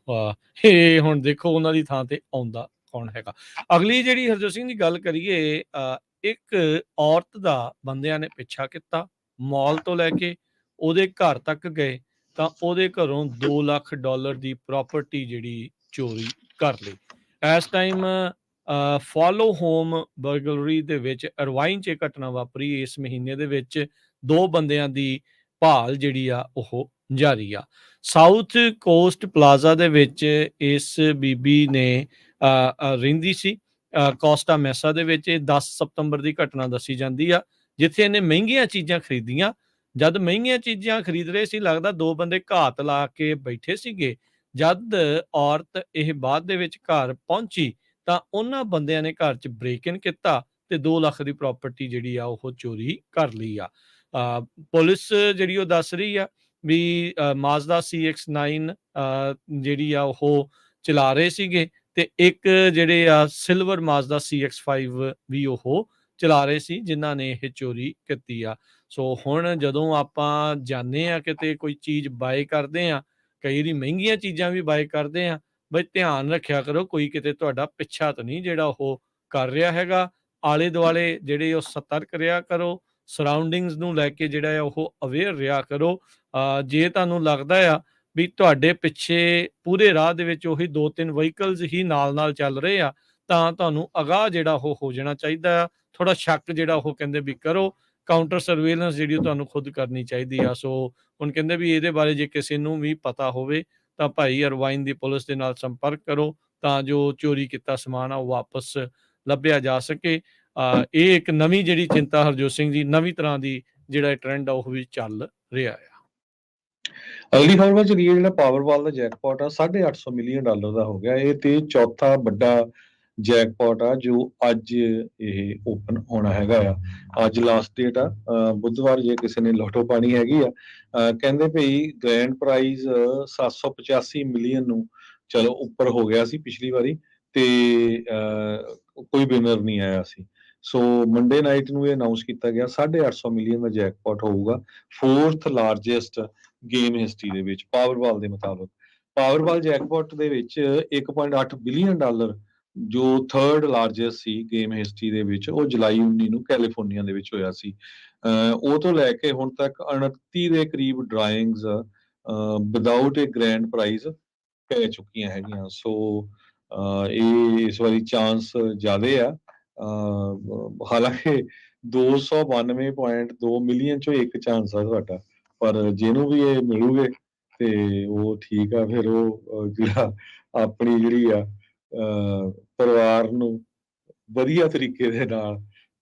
ਇਹ ਹੁਣ ਦੇਖੋ ਉਹਨਾਂ ਦੀ ਥਾਂ ਤੇ ਆਉਂਦਾ ਕੌਣ ਹੈਗਾ। ਅਗਲੀ ਜਿਹੜੀ ਹਰਜੋਤ ਸਿੰਘ ਦੀ ਗੱਲ ਕਰੀਏ, ਇੱਕ ਔਰਤ ਦਾ ਬੰਦਿਆਂ ਨੇ ਪਿੱਛਾ ਕੀਤਾ, ਮਾਲ ਤੋਂ ਲੈ ਕੇ ਉਹਦੇ ਘਰ ਤੱਕ ਗਏ ਤਾਂ ਉਹਦੇ ਘਰੋਂ $2 ਲੱਖ ਦੀ ਪ੍ਰਾਪਰਟੀ ਜਿਹੜੀ ਚੋਰੀ ਕਰ ਲਈ। ਇਸ ਟਾਈਮ ਫਾਲੋ ਹੋਮ ਬਰਗਲਰੀ ਦੇ ਵਿੱਚ ਅਰਵਾਈਨ 'ਚ ਇਹ ਘਟਨਾ ਵਾਪਰੀ। ਇਸ ਮਹੀਨੇ ਦੇ ਵਿੱਚ 2 ਬੰਦਿਆਂ ਦੀ ਭਾਲ ਜਿਹੜੀ ਆ ਉਹ ਜਾਰੀ ਆ। ਸਾਊਥ ਕੋਸਟ ਪਲਾਜ਼ਾ ਦੇ ਵਿੱਚ ਇਸ ਬੀਬੀ ਨੇ ਰਹਿੰਦੀ ਸੀ, ਕੋਸਟਾ ਮੈਸਾ ਦੇ ਵਿੱਚ। ਇਹ 10 ਸਤੰਬਰ ਦੀ ਘਟਨਾ ਦੱਸੀ ਜਾਂਦੀ ਆ, ਜਿੱਥੇ ਇਹਨੇ ਮਹਿੰਗੀਆਂ ਚੀਜ਼ਾਂ ਖਰੀਦੀਆਂ। ਜਦ ਮਹਿੰਗੀਆਂ ਚੀਜ਼ਾਂ ਖਰੀਦ ਰਹੇ ਸੀ, ਲੱਗਦਾ 2 ਬੰਦੇ ਘਾਤ ਲਾ ਕੇ ਬੈਠੇ ਸੀਗੇ। ਜਦ ਔਰਤ ਇਹ ਬਾਅਦ ਦੇ ਵਿੱਚ ਘਰ ਪਹੁੰਚੀ ਤਾਂ ਉਹਨਾਂ ਬੰਦਿਆਂ ਨੇ ਘਰ 'ਚ ਬ੍ਰੇਕ ਇਨ ਕੀਤਾ ਤੇ 2 ਲੱਖ ਦੀ ਪ੍ਰਾਪਰਟੀ ਜਿਹੜੀ ਆ ਉਹ ਚੋਰੀ ਕਰ ਲਈ ਆ। ਪੁਲਿਸ ਜਿਹੜੀ ਉਹ ਦੱਸ ਰਹੀ ਆ ਵੀ ਮਾਜ਼ਦਾ CX-9 ਜਿਹੜੀ ਆ ਉਹ ਚਲਾ ਰਹੇ ਸੀਗੇ ਤੇ ਇੱਕ ਜਿਹੜੇ ਆ ਸਿਲਵਰ ਮਾਜ਼ਦਾ CX-5 ਵੀ ਉਹ ਚਲਾ ਰਹੇ ਸੀ ਜਿਨ੍ਹਾਂ ਨੇ ਇਹ ਚੋਰੀ ਕੀਤੀ ਆ। ਸੋ ਹੁਣ ਜਦੋਂ ਆਪਾਂ ਜਾਂਦੇ ਆ ਕਿਤੇ ਕੋਈ ਚੀਜ਼ ਬਾਏ ਕਰਦੇ ਆ, ਕਈ ਵਾਰੀ ਮਹਿੰਗੀਆਂ ਚੀਜ਼ਾਂ ਵੀ ਬਾਏ ਕਰਦੇ ਆ, ਬਈ ਧਿਆਨ ਰੱਖਿਆ ਕਰੋ ਕੋਈ ਕਿਤੇ ਤੁਹਾਡਾ ਪਿੱਛਾ ਤਾਂ ਨਹੀਂ ਜਿਹੜਾ ਉਹ ਕਰ ਰਿਹਾ ਹੈਗਾ। ਆਲੇ ਦੁਆਲੇ ਜਿਹੜੇ ਉਹ ਸਤਰਕ ਰਿਹਾ ਕਰੋ, ਸਰਾਊਂਡਿੰਗਸ ਨੂੰ ਲੈ ਕੇ ਜਿਹੜਾ ਆ ਉਹ ਅਵੇਅਰ ਰਿਹਾ ਕਰੋ। ਜੇ ਤੁਹਾਨੂੰ ਲੱਗਦਾ ਆ ਵੀ ਤੁਹਾਡੇ ਪਿੱਛੇ ਪੂਰੇ ਰਾਹ ਦੇ ਵਿੱਚ ਉਹੀ 2-3 ਵਹੀਕਲਸ ਹੀ ਨਾਲ ਚੱਲ ਰਹੇ ਆ ਤਾਂ ਤੁਹਾਨੂੰ ਅਗਾਹ ਜਿਹੜਾ ਉਹ ਹੋ ਜਾਣਾ ਚਾਹੀਦਾ ਆ। ਥੋੜਾ ਸ਼ੱਕ ਜਿਹੜਾ ਉਹ ਕਹਿੰਦੇ ਵੀ ਕਰੋ, ਕਾਊਂਟਰ ਸਰਵੇਲੈਂਸ ਜਿਹੜੀ ਉਹ ਤੁਹਾਨੂੰ ਖੁਦ ਕਰਨੀ ਚਾਹੀਦੀ ਆ। ਸੋ ਹੁਣ ਕਹਿੰਦੇ ਵੀ ਇਹਦੇ ਬਾਰੇ ਜੇ ਕਿਸੇ ਨੂੰ ਵੀ ਪਤਾ ਹੋਵੇ ਤਾਂ ਭਾਈ ਅਰਵਾਈਨ ਦੀ ਪੁਲਿਸ ਦੇ ਨਾਲ ਸੰਪਰਕ ਕਰੋ ਤਾਂ ਜੋ ਚੋਰੀ ਕੀਤਾ ਸਮਾਨ ਆ ਉਹ ਵਾਪਸ ਲੱਭਿਆ ਜਾ ਸਕੇ। ਇਹ ਇੱਕ ਨਵੀਂ ਜਿਹੜੀ ਚਿੰਤਾ ਹਰਜੋਤ ਸਿੰਘ ਜੀ, ਨਵੀਂ ਤਰ੍ਹਾਂ ਦੀ ਜਿਹੜਾ ਟ੍ਰੈਂਡ ਆ ਉਹ ਵੀ ਚੱਲ ਰਿਹਾ ਆ। ਅਗਲੀ ਖਬਰ ਵਿੱਚ ਚਲੀਏ। ਜਿਹੜਾ ਪਾਵਰਬਾਲ ਦਾ ਜੈਕਪਾਟ ਆ $850 ਮਿਲੀਅਨ ਦਾ ਹੋ ਗਿਆ। ਇਹ ਤੇ ਚੌਥਾ ਵੱਡਾ ਜੈਕਪਾਟ ਆ ਜੋ ਅੱਜ ਇਹ ਓਪਨ ਹੋਣਾ ਹੈਗਾ ਆ। ਅੱਜ ਲਾਸਟ ਡੇਟ ਆ ਬੁੱਧਵਾਰ, ਜੇ ਕਿਸੇ ਨੇ ਲੋਟੋ ਪਾਣੀ ਹੈਗੀ ਆ। ਕਹਿੰਦੇ ਭਈ ਗ੍ਰੈਂਡ ਪ੍ਰਾਈਜ਼ 785 ਮਿਲੀਅਨ ਨੂੰ ਚਲੋ ਉੱਪਰ ਹੋ ਗਿਆ ਸੀ ਪਿਛਲੀ ਵਾਰੀ ਤੇ ਕੋਈ ਵਿਨਰ ਨਹੀਂ ਆਇਆ ਸੀ। ਸੋ ਮੰਡੇ ਨਾਈਟ ਨੂੰ ਇਹ ਅਨਾਉਂਸ ਕੀਤਾ ਗਿਆ 850 ਮਿਲੀਅਨ ਦਾ ਜੈਕਪਾਟ ਹੋਊਗਾ, 4th ਲਾਰਜੈਸਟ ਗੇਮ ਹਿਸਟਰੀ ਦੇ ਵਿੱਚ ਪਾਵਰਬਾਲ ਦੇ ਮੁਤਾਬਕ। ਪਾਵਰਬਾਲ ਜੈਕਪਾਟ ਦੇ ਵਿੱਚ $1.8 ਬਿਲੀਅਨ ਜੋ 3rd ਲਾਰਜੈਸਟ ਸੀ ਗੇਮ ਹਿਸਟਰੀ ਦੇ ਵਿੱਚ, ਉਹ ਜੁਲਾਈ 19 ਨੂੰ ਕੈਲੀਫੋਰਨੀਆ ਦੇ ਵਿੱਚ ਹੋਇਆ ਸੀ। ਉਹ ਤੋਂ ਲੈ ਕੇ ਹੁਣ ਤੱਕ 29 ਦੇ ਕਰੀਬ ਡਰਾਇੰਗਸ ਵਿਦਆਊਟ ਏ ਗ੍ਰੈਂਡ ਪ੍ਰਾਈਜ਼ ਪੈ ਚੁੱਕੀਆਂ ਹੈਗੀਆਂ। ਸੋ ਇਹ ਇਸ ਵਾਰੀ ਚਾਂਸ ਜ਼ਿਆਦੇ ਆ। ਹਾਲਾਂਕਿ 292.2 ਮਿਲੀਅਨ ਚੋਂ ਇੱਕ ਚਾਂਸ ਆ ਤੁਹਾਡਾ, ਪਰ ਜਿਹਨੂੰ ਵੀ ਇਹ ਮਿਲੂਗੇ ਤੇ ਉਹ ਠੀਕ ਆ, ਫਿਰ ਉਹ ਜਿਹੜਾ ਆਪਣੀ ਜਿਹੜੀ ਆ ਪਰਿਵਾਰ ਨੂੰ ਵਧੀਆ ਤਰੀਕੇ ਦੇ ਨਾਲ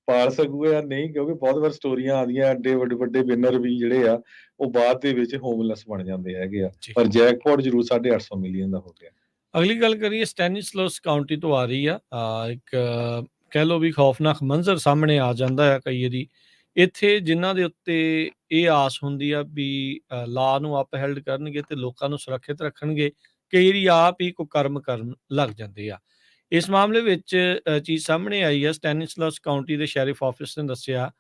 ਪਾਲ ਸਕੂਗਾ ਜਾਂ ਨਹੀਂ, ਕਿਉਂਕਿ ਬਹੁਤ ਵਾਰ ਸਟੋਰੀਆਂ ਆਉਂਦੀਆਂ ਐਡੇ ਵੱਡੇ ਵੱਡੇ ਵਿਨਰ ਵੀ ਜਿਹੜੇ ਆ ਉਹ ਬਾਅਦ ਦੇ ਵਿੱਚ ਹੋਮਲੈਸ ਬਣ ਜਾਂਦੇ ਹੈਗੇ ਆ, ਜੀ। ਪਰ ਜੈਕਪਾਟ ਜ਼ਰੂਰ 850 ਮਿਲੀਅਨ ਦਾ ਹੋ ਗਿਆ। ਅਗਲੀ ਗੱਲ ਕਰੀਏ ਸਟੈਨਿਸਲਸ ਕਾਉਂਟੀ ਤੋਂ ਆ ਰਹੀ ਆ। ਇੱਕ ਕਹਿ ਲਓ ਵੀ ਖੌਫਨਾਕ ਮੰਜ਼ਰ ਸਾਹਮਣੇ ਆ ਜਾਂਦਾ ਆ ਕਈ ਵਾਰੀ। ਇੱਥੇ ਜਿਨ੍ਹਾਂ ਦੇ ਉੱਤੇ ਇਹ ਆਸ ਹੁੰਦੀ ਆ ਵੀ ਲਾਅ ਨੂੰ ਅਪਹੈਲਡ ਕਰਨਗੇ ਤੇ ਲੋਕਾਂ ਨੂੰ ਸੁਰੱਖਿਅਤ ਰੱਖਣਗੇ, ਕਈ ਵਾਰੀ ਆਪ ਹੀ ਕੁਕਰਮ ਕਰਨ ਲੱਗ ਜਾਂਦੇ ਆ। ਇਸ ਮਾਮਲੇ ਵਿੱਚ ਚੀਜ਼ ਸਾਹਮਣੇ ਆਈ ਆ। ਸਟੈਨਿਸਲਸ ਕਾਉਂਟੀ ਦੇ ਸ਼ੈਰਿਫ ਆਫਿਸ ਨੇ ਦੱਸਿਆ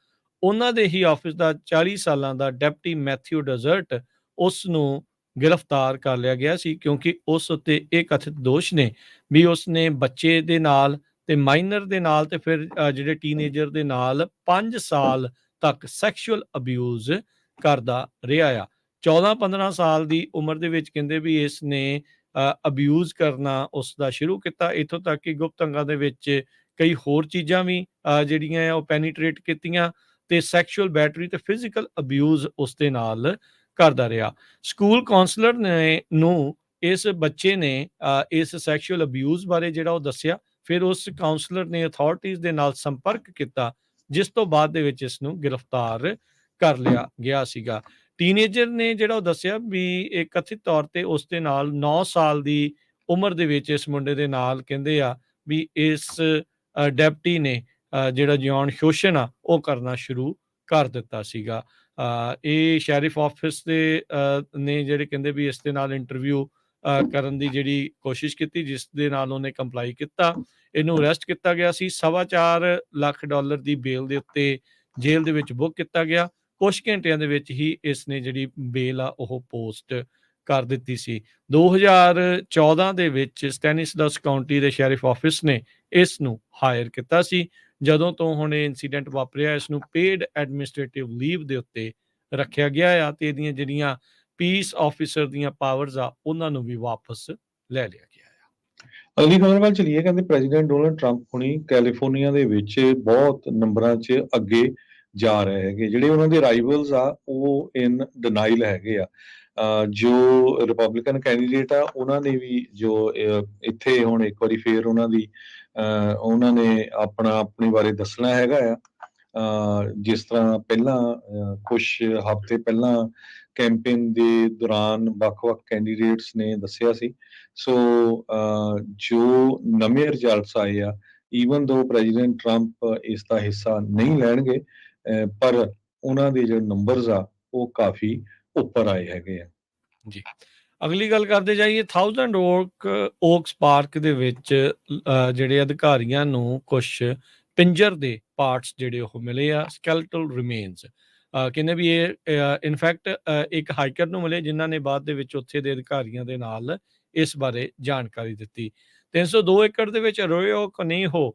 ਉਹਨਾਂ ਦੇ ਹੀ ਆਫਿਸ ਦਾ 40 ਸਾਲਾਂ ਦਾ ਡੈਪਟੀ ਮੈਥਿਊ ਡਜ਼ਰਟ ਉਸ ਨੂੰ ਗ੍ਰਿਫਤਾਰ ਕਰ ਲਿਆ ਗਿਆ ਸੀ, ਕਿਉਂਕਿ ਉਸ ਉੱਤੇ ਇਹ ਕਥਿਤ ਦੋਸ਼ ਨੇ ਵੀ ਉਸਨੇ ਬੱਚੇ ਦੇ ਨਾਲ ਤੇ ਮਾਈਨਰ ਦੇ ਨਾਲ ਤੇ ਫਿਰ ਜਿਹੜੇ ਟੀਨੇਜਰ ਦੇ ਨਾਲ 5 ਸਾਲ ਤੱਕ ਸੈਕਸ਼ੂਅਲ ਅਬਿਊਜ਼ ਕਰਦਾ ਰਿਹਾ ਆ। 14-15 ਸਾਲ ਦੀ ਉਮਰ ਦੇ ਵਿੱਚ ਕਹਿੰਦੇ ਵੀ ਇਸ ਨੇ ਅਬਿਊਜ਼ ਕਰਨਾ ਉਸ ਦਾ ਸ਼ੁਰੂ ਕੀਤਾ, ਇੱਥੋਂ ਤੱਕ ਕਿ ਗੁਪਤ ਅੰਗਾਂ ਦੇ ਵਿੱਚ ਕਈ ਹੋਰ ਚੀਜ਼ਾਂ ਵੀ ਜਿਹੜੀਆਂ ਆ ਉਹ ਪੈਨੀਟ੍ਰੇਟ ਕੀਤੀਆਂ ਤੇ ਸੈਕਸ਼ੂਅਲ ਬੈਟਰੀ ਤੇ ਫਿਜ਼ੀਕਲ ਅਬਿਊਜ਼ ਉਸ ਦੇ ਨਾਲ ਕਰਦਾ ਰਿਹਾ। ਸਕੂਲ ਕਾਉਂਸਲਰ ਨੇ ਨੂੰ ਇਸ ਬੱਚੇ ਨੇ ਇਸ ਸੈਕਸ਼ੂਅਲ ਅਬਿਊਜ਼ ਬਾਰੇ ਜਿਹੜਾ ਉਹ ਦੱਸਿਆ। ਫਿਰ ਉਸ ਕਾਉਂਸਲਰ ਨੇ ਅਥਾਰਟੀਜ਼ ਦੇ ਨਾਲ ਸੰਪਰਕ ਕੀਤਾ, ਜਿਸ ਤੋਂ ਬਾਅਦ ਦੇ ਵਿੱਚ ਇਸ ਨੂੰ ਗ੍ਰਿਫਤਾਰ ਕਰ ਲਿਆ ਗਿਆ ਸੀਗਾ। ਟੀਨੇਜਰ ਨੇ ਜਿਹੜਾ ਉਹ ਦੱਸਿਆ ਵੀ ਇਹ ਕਥਿਤ ਤੌਰ ਤੇ ਉਸ ਦੇ ਨਾਲ 9 ਸਾਲ ਦੀ ਉਮਰ ਦੇ ਵਿੱਚ ਇਸ ਮੁੰਡੇ ਦੇ ਨਾਲ ਕਹਿੰਦੇ ਆ ਵੀ ਇਸ ਡੈਪਟੀ ਨੇ ਜਿਹੜਾ ਯੌਨ ਸ਼ੋਸ਼ਣ ਆ ਉਹ ਕਰਨਾ ਸ਼ੁਰੂ ਕਰ ਦਿੱਤਾ ਸੀਗਾ। ਇਹ ਸ਼ੈਰਿਫ ਆਫਿਸ ਦੇ ਨੇ ਜਿਹੜੇ ਕਹਿੰਦੇ ਵੀ ਇਸ ਦੇ ਨਾਲ ਇੰਟਰਵਿਊ ਕਰਨ ਦੀ ਜਿਹੜੀ ਕੋਸ਼ਿਸ਼ ਕੀਤੀ, ਜਿਸ ਦੇ ਨਾਲ ਉਹਨੇ ਕੰਪਲਾਈ ਕੀਤਾ। ਇਹਨੂੰ ਅਰੈਸਟ ਕੀਤਾ ਗਿਆ ਸੀ। $4.25 ਲੱਖ ਦੀ ਬੇਲ ਦੇ ਉੱਤੇ ਜੇਲ੍ਹ ਦੇ ਵਿੱਚ ਬੁੱਕ ਕੀਤਾ ਗਿਆ। ਕੁਝ ਘੰਟਿਆਂ ਦੇ ਵਿੱਚ ਹੀ ਇਸ ਨੇ ਜਿਹੜੀ ਬੇਲ ਆ ਉਹ ਪੋਸਟ ਕਰ ਦਿੱਤੀ ਸੀ। 2014 ਦੇ ਵਿੱਚ ਸਟੈਨਿਸਲਸ ਕਾਉਂਟੀ ਦੇ ਸ਼ੈਰਿਫ ਆਫਿਸ ਨੇ ਇਸ ਨੂੰ ਹਾਇਰ ਕੀਤਾ ਸੀ। ਜਦੋਂ ਤੋਂ ਹੁਣ ਇਹ ਇਨਸੀਡੈਂਟ ਵਾਪਰਿਆ, ਇਸ ਨੂੰ ਪੇਡ ਐਡਮਿਨਿਸਟ੍ਰੇਟਿਵ ਲੀਵ ਦੇ ਉੱਤੇ ਰੱਖਿਆ ਗਿਆ ਆ ਤੇ ਇਹਦੀਆਂ ਜਿਹੜੀਆਂ ਪੀਸ ਆਫਿਸਰ ਦੀਆਂ ਪਾਵਰਸ ਆ ਉਹਨਾਂ ਨੂੰ ਵੀ ਵਾਪਸ ਲੈ ਲਿਆ ਗਿਆ ਆ। ਅਗਲੀ ਖਬਰ ਵੱਲ ਚਲੀਏ। ਕਹਿੰਦੇ ਪ੍ਰੈਜ਼ੀਡੈਂਟ ਡੋਨਲਡ ਟਰੰਪ ਹੁਣੀ ਕੈਲੀਫੋਰਨੀਆ ਦੇ ਵਿੱਚ ਬਹੁਤ ਨੰਬਰਾਂ 'ਚ ਅੱਗੇ ਜਾ ਰਹੇ ਹੈਗੇ। ਜਿਹੜੇ ਉਹਨਾਂ ਦੇ ਰਾਈਵਲਸ ਆ ਉਹ ਇਨ ਡਿਨਾਈਲ ਹੈਗੇ ਆ। ਜੋ ਰਿਪਬਲਿਕਨ ਕੈਂਡੀਡੇਟ ਆ ਉਹਨਾਂ ਨੇ ਵੀ ਜੋ ਇੱਥੇ ਹੁਣ ਇੱਕ ਵਾਰੀ ਫੇਰ ਉਹਨਾਂ ਨੇ ਆਪਣੇ ਬਾਰੇ ਦੱਸਣਾ ਹੈਗਾ ਆ। ਜਿਸ ਤਰ੍ਹਾਂ ਪਹਿਲਾਂ ਕੁਛ ਹਫ਼ਤੇ ਪਹਿਲਾਂ ਕੈਂਪੇਨ ਦੇ ਦੌਰਾਨ ਵੱਖ-ਵੱਖ ਕੈਂਡੀਡੇਟਸ ਨੇ ਦੱਸਿਆ ਸੀ। ਸੋ ਜੋ ਨਵੇਂ ਰਿਜ਼ਲਟਸ ਆਏ ਆ, ਈਵਨ ਦੋ ਪ੍ਰੈਜ਼ੀਡੈਂਟ ਟਰੰਪ ਇਸ ਦਾ ਹਿੱਸਾ ਨਹੀਂ ਲੈਣਗੇ, ਪਰ ਉਹਨਾਂ ਦੇ ਜਿਹੜੇ ਨੰਬਰਸ ਆ ਉਹ ਕਾਫੀ ਉੱਪਰ ਆਏ ਹੈਗੇ ਆ। ਜੀ। ਅਗਲੀ ਗੱਲ ਕਰਦੇ ਜਾਈਏ। ਥਾਊਜ਼ੈਂਡ ਓਕਸ ਪਾਰਕ ਦੇ ਵਿੱਚ ਜਿਹੜੇ ਅਧਿਕਾਰੀਆਂ ਨੂੰ ਕੁਛ ਪਿੰਜਰ ਦੇ ਪਾਰਟਸ ਜਿਹੜੇ ਉਹ ਮਿਲੇ ਆ, ਸਕੈਲਟਲ ਰਿਮੇਨਸ। ਕਹਿੰਦੇ ਵੀ ਇਹ ਇਨਫੈਕਟ ਇੱਕ ਹਾਈਕਰ ਨੂੰ ਮਿਲੇ, ਜਿਨ੍ਹਾਂ ਨੇ ਬਾਅਦ ਦੇ ਵਿੱਚ ਉੱਥੇ ਦੇ ਅਧਿਕਾਰੀਆਂ ਦੇ ਨਾਲ ਇਸ ਬਾਰੇ ਜਾਣਕਾਰੀ ਦਿੱਤੀ। 302 ਏਕੜ ਦੇ ਵਿੱਚ ਅਰੋਇਓ ਕਨੀਹੋ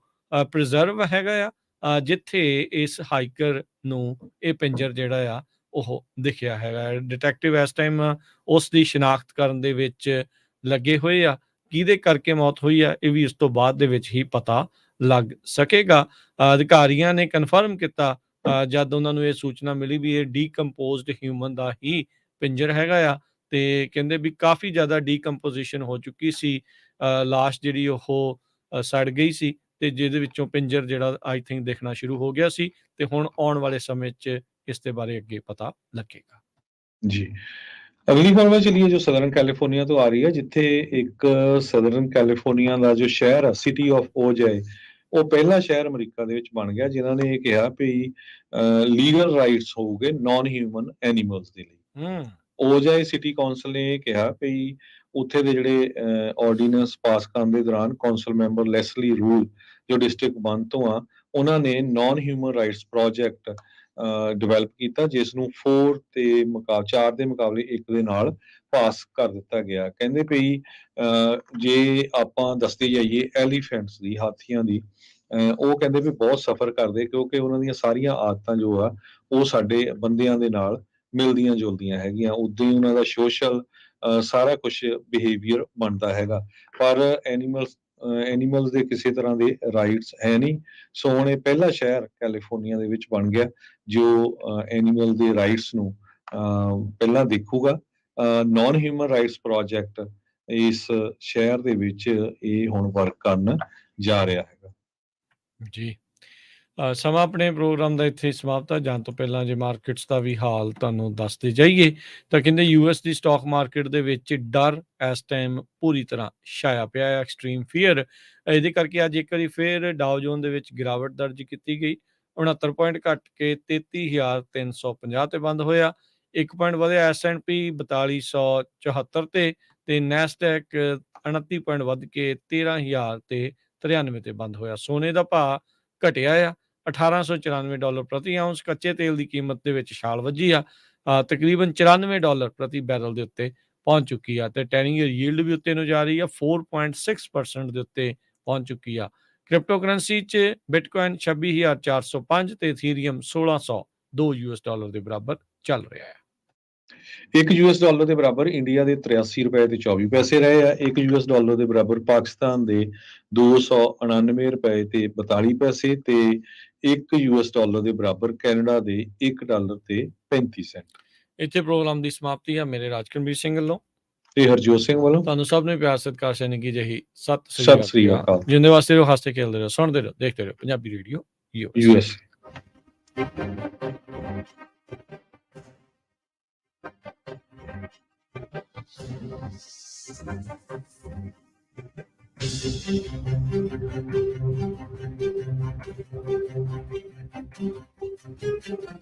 ਪ੍ਰੀਜ਼ਰਵ ਹੈਗਾ ਆ, ਜਿੱਥੇ ਇਸ ਹਾਈਕਰ ਨੂੰ ਇਹ ਪਿੰਜਰ ਜਿਹੜਾ ਆ ਉਹ ਦਿਖਿਆ ਹੈਗਾ। ਡਿਟੈਕਟਿਵ ਇਸ ਟਾਈਮ ਉਸ ਦੀ ਸ਼ਨਾਖਤ ਕਰਨ ਦੇ ਵਿੱਚ ਲੱਗੇ ਹੋਏ ਆ। ਕਿਹਦੇ ਕਰਕੇ ਮੌਤ ਹੋਈ ਆ ਇਹ ਵੀ ਇਸ ਤੋਂ ਬਾਅਦ ਦੇ ਵਿੱਚ ਹੀ ਪਤਾ ਲੱਗ ਸਕੇਗਾ। ਅਧਿਕਾਰੀਆਂ ਨੇ ਕਨਫਰਮ ਕੀਤਾ ਜਦ ਉਹਨਾਂ ਨੂੰ ਇਹ ਸੂਚਨਾ ਮਿਲੀ ਵੀ ਇਹ ਡੀਕੰਪੋਜ਼ਡ ਹਿਊਮਨ ਦਾ ਹੀ ਪਿੰਜਰ ਹੈਗਾ ਆ, ਤੇ ਕਹਿੰਦੇ ਵੀ ਕਾਫੀ ਜ਼ਿਆਦਾ ਡੀਕੰਪੋਜੀਸ਼ਨ ਹੋ ਚੁੱਕੀ ਸੀ। ਲਾਸ਼ ਜਿਹੜੀ ਉਹ ਸੜ ਗਈ ਸੀ ਤੇ ਜਿਹਦੇ ਵਿੱਚੋਂ ਪਿੰਜਰ ਜਿਹੜਾ ਆਈ ਥਿੰਕ ਦਿਖਣਾ ਸ਼ੁਰੂ ਹੋ ਗਿਆ ਸੀ, ਤੇ ਹੁਣ ਆਉਣ ਵਾਲੇ ਸਮੇਂ 'ਚ ਇਸ ਦੇ ਬਾਰੇ ਅੱਗੇ ਪਤਾ ਲੱਗੇਗਾ। ਜੀ। ਅਗਲੀ ਖਬਰ ਵੱਲ ਚਲੀਏ ਜੋ ਸਦਰਨ ਕੈਲੀਫੋਰਨੀਆ ਤੋਂ ਆ ਰਹੀ ਹੈ, ਜਿੱਥੇ ਇੱਕ ਸਦਰਨ ਕੈਲੀਫੋਰਨੀਆ ਦਾ ਜੋ ਸ਼ਹਿਰ ਆ, ਸਿਟੀ ਆਫ ਓਜਾਏ, ਉਹ ਪਹਿਲਾ ਸ਼ਹਿਰ ਅਮਰੀਕਾ ਦੇ ਵਿੱਚ ਬਣ ਗਿਆ ਜਿਨ੍ਹਾਂ ਨੇ ਇਹ ਕਿਹਾ ਵੀ ਲੀਗਲ ਰਾਈਟਸ ਹੋਊਗੇ ਨਾਨ ਹਿਊਮਨ ਐਨੀਮਲਸ ਦੇ ਲਈ। ਓਜਾਏ ਸਿਟੀ ਕਾਉਂਸਲ ਨੇ ਇਹ ਕਿਹਾ ਵੀ ਉੱਥੇ ਦੇ ਜਿਹੜੇ ਆਰਡੀਨੈਂਸ ਪਾਸ ਕਰਨ ਦੇ ਦੌਰਾਨ ਕੌਂਸਲ ਮੈਂਬਰ ਲੈਸਲੀ ਰੂਲ ਜੋ ਡਿਸਟ੍ਰਿਕਟ 1 ਤੋਂ ਆ, ਉਹਨਾਂ ਨੇ non human rights project develop ਕੀਤਾ, ਜਿਸ ਨੂੰ 4 ਦੇ ਮੁਕਾਬਲੇ 1 ਦੇ ਨਾਲ ਪਾਸ ਕਰ ਦਿੱਤਾ ਗਿਆ। ਕਹਿੰਦੇ ਵੀ ਜੇ ਆਪਾਂ ਦੱਸਦੇ ਜਾਈਏ ਐਲੀਫੈਂਟਸ ਦੀ, ਹਾਥੀਆਂ ਦੀ, ਉਹ ਕਹਿੰਦੇ ਵੀ ਬਹੁਤ ਸਫਰ ਕਰਦੇ, ਕਿਉਂਕਿ ਉਹਨਾਂ ਦੀਆਂ ਸਾਰੀਆਂ ਆਦਤਾਂ ਜੋ ਆ ਉਹ ਸਾਡੇ ਬੰਦਿਆਂ ਦੇ ਨਾਲ ਮਿਲਦੀਆਂ ਜੁਲਦੀਆਂ ਹੈਗੀਆਂ। ਉਦਾਂ ਹੀ ਉਹਨਾਂ ਦਾ ਸੋਸ਼ਲ ਸਾਰਾ ਕੁਛ ਬਿਹੇਵੀਅਰ ਬਣਦਾ ਹੈਗਾ, ਪਰ ਐਨੀਮਲਸ ਦੇ ਕਿਸੇ ਤਰ੍ਹਾਂ ਦੇ ਰਾਈਟਸ ਹੈ ਨਹੀਂ। ਸੋ ਹੁਣ ਇਹ ਪਹਿਲਾ ਸ਼ਹਿਰ ਕੈਲੀਫੋਰਨੀਆ ਦੇ ਵਿੱਚ ਬਣ ਗਿਆ ਜੋ ਐਨੀਮਲ ਦੇ ਰਾਈਟਸ ਨੂੰ ਪਹਿਲਾਂ ਦੇਖੂਗਾ ਨਾਨ ਹਿਊਮਨ ਰਾਈਟਸ ਪ੍ਰੋਜੈਕਟ ਇਸ ਸ਼ਹਿਰ ਦੇ ਵਿੱਚ ਇਹ ਹੁਣ ਵਰਕ ਕਰਨ ਜਾ ਰਿਹਾ ਹੈਗਾ। ਜੀ। ਸਮਾਂ ਆਪਣੇ ਪ੍ਰੋਗਰਾਮ ਦਾ ਇੱਥੇ ਸਮਾਪਤ ਆ। ਜਾਣ ਤੋਂ ਪਹਿਲਾਂ ਜੇ ਮਾਰਕੀਟਸ ਦਾ ਵੀ ਹਾਲ ਤੁਹਾਨੂੰ ਦੱਸਦੇ ਜਾਈਏ ਤਾਂ ਕਹਿੰਦੇ ਯੂਐਸ ਦੀ ਸਟਾਕ ਮਾਰਕੀਟ ਦੇ ਵਿੱਚ ਡਰ ਇਸ ਟਾਈਮ ਪੂਰੀ ਤਰ੍ਹਾਂ ਛਾਇਆ ਪਿਆ ਹੈ, ਐਕਸਟ੍ਰੀਮ ਫੀਅਰ। ਇਹਦੇ ਕਰਕੇ ਅੱਜ ਇੱਕ ਵਾਰੀ ਫਿਰ ਡਾਓ ਜੋਨ ਦੇ ਵਿੱਚ ਗਿਰਾਵਟ ਦਰਜ ਕੀਤੀ ਗਈ, 69 ਪੁਆਇੰਟ ਘਟ ਕੇ 33,350 ਤੇ ਬੰਦ ਹੋਇਆ। 1 ਪੁਆਇੰਟ ਵਧਿਆ S&P 4274 ਤੇ ਨੈਸਡੈਕ 29 ਪੁਆਇੰਟ ਵੱਧ ਕੇ 13,093 ਤੇ ਬੰਦ ਹੋਇਆ। ਸੋਨੇ ਦਾ ਭਾਅ ਘਟਿਆ ਆ, $1894 ਪ੍ਰਤੀ ਆਉਂਸ। ਕੱਚੇ ਤੇਲ ਦੀ ਕੀਮਤ ਦੇ ਵਿੱਚ ਛਾਲ ਵੱਜੀ ਆ, ਤਕਰੀਬਨ $94 ਪ੍ਰਤੀ ਬੈਰਲ ਦੇ ਉੱਤੇ ਪਹੁੰਚ ਚੁੱਕੀ ਆ ਤੇ 10 ਈਅਰ ਯੀਲਡ ਵੀ ਉੱਤੇ ਨੂੰ ਜਾ ਰਹੀ ਆ, 4.6% ਦੇ ਉੱਤੇ ਪਹੁੰਚ ਚੁੱਕੀ ਆ। ਕ੍ਰਿਪਟੋ ਕਰੰਸੀ 'ਚ ਬਿਟਕੋਇਨ 26,405 ਤੇ ਇਥੀਰੀਅਮ 1,602 US ਡਾਲਰ ਦੇ ਬਰਾਬਰ ਚੱਲ ਰਿਹਾ ਹੈ। $1 ਦੇ ਬਰਾਬਰ ਇੰਡੀਆ ਦੇ 83 ਰੁਪਏ ਤੇ 24 ਪੈਸੇ ਰਹੇ ਆ। $1 ਦੇ ਬਰਾਬਰ ਪਾਕਿਸਤਾਨ ਦੇ 299 ਰੁਪਏ ਤੇ 42 ਪੈਸੇ ਤੇ $1 ਦੇ ਬਰਾਬਰ ਕੈਨੇਡਾ ਦੇ $1 ਤੇ 35 ਸੈਂਟ। ਇੱਥੇ ਪ੍ਰੋਗਰਾਮ ਦੀ ਸਮਾਪਤੀ ਆ। ਮੇਰੇ ਰਾਜਕਰਮਵੀਰ ਸਿੰਘ ਵੱਲੋਂ ਤੇ ਹਰਜੋਤ ਸਿੰਘ ਵੱਲੋਂ ਤੁਹਾਨੂੰ ਸਭ ਨੂੰ ਪਿਆਰ ਸਤਿਕਾਰ ਸੈਨਿਕੀ ਜਿਹੀ ਸਤਿ ਸਤਿ ਸ੍ਰੀ ਅਕਾਲ। ਅਕਾਲ। ਜਿੰਦੇ ਵਾਸਤੇ ਰਹੋ, ਹੱਸਦੇ ਖੇਲਦੇ ਰਹੋ, ਸੁਣਦੇ ਰਹੋ, ਦੇਖਦੇ ਰਹੋ ਪੰਜਾਬੀ ਰੇਡੀਓ US